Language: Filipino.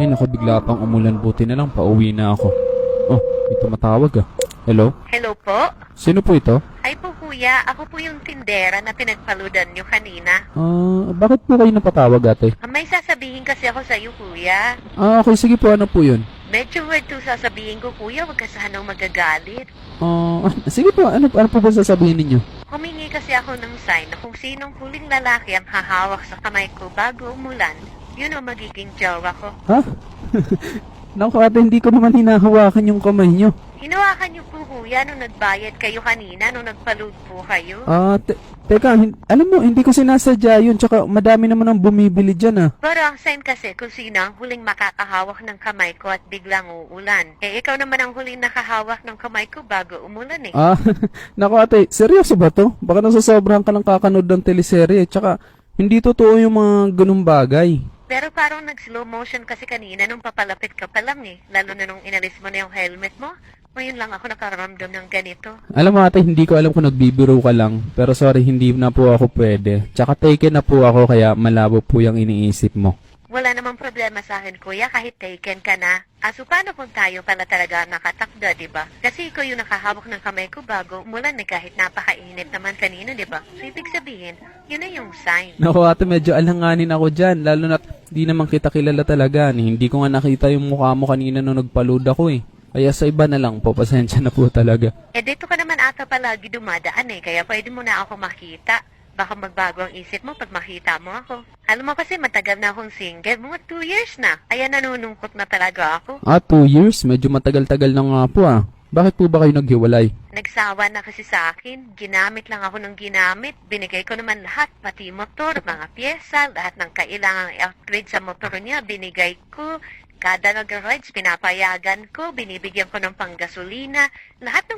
Ay naku, bigla pang umulan. Buti na lang, pauwi na ako. Oh, may tumatawag ah. Hello? Hello po? Sino po ito? Ay po kuya, ako po yung tindera na pinagpaludan nyo kanina. Bakit po kayo napatawag ate? May sasabihin kasi ako sa iyo kuya. Okay, sige po, ano po yun? Medyo weird to sasabihin ko kuya, wag ka sanang magagalit. Sige po, ano po ba sasabihin ninyo? Humingi kasi ako ng sign na kung sinong huling lalaki ang hahawak sa kamay ko bago umulan, yun ang magiging jowa ko. Ha? Naku ate, hindi ko naman hinahawakan yung kamay nyo. Hinawakan niyo po kuya nung nagbayad kayo kanina, nung nagpaload po kayo. Teka, alam mo, hindi ko sinasadya yun, tsaka madami naman ang bumibili dyan ah. Pero ang sign kasi kung sino ang huling makakahawak ng kamay ko at biglang uulan. Eh ikaw naman ang huling nakahawak ng kamay ko bago umulan eh. Naku ate, seryoso ba to? Baka nasasobrahan ka lang kakanood ng teleserye, tsaka hindi totoo yung mga ganung bagay. Pero parang nag-slow motion kasi kanina nung papalapit ka pa lang eh. Lalo na nung inalis mo na yung helmet mo. Ngayon lang ako nakaramdam ng ganito. Alam mo ate, hindi ko alam kung nagbibiro ka lang, pero sorry, hindi na po ako pwede. Tsaka taken na po ako, kaya malabo po yung iniisip mo. Wala namang problema sa akin, kuya, kahit taken ka na. So paano kung tayo pala talaga nakatakda, di ba? Kasi ikaw yung nakahawak ng kamay ko bago umulan eh, kahit napakainit naman kanina, di ba? So ibig sabihin, yun na yung sign. Naku ate, medyo alanganin ako dyan, lalo na di naman kita kilala talaga. Hindi ko nga nakita yung mukha mo kanina nung nagpa-load ako eh. Kaya sa iba na lang po, pasensya na po talaga. Dito ka naman ata palagi dumadaan eh, kaya pwede mo na ako makita. Baka magbago ang isip mo pag makita mo ako. Alam mo kasi matagal na akong single, mga 2 years na. Kaya nanunungkot na talaga ako. 2 years? Medyo matagal-tagal na nga po ah. Bakit po ba kayo naghiwalay? Nagsawa na kasi sa akin. Ginamit lang ako ng ginamit. Binigay ko naman lahat, pati motor, mga pyesa, lahat ng kailangang i-upgrade sa motor niya, binigay ko. Kada nag-rides, pinapayagan ko, binibigyan ko ng panggasolina, lahat ng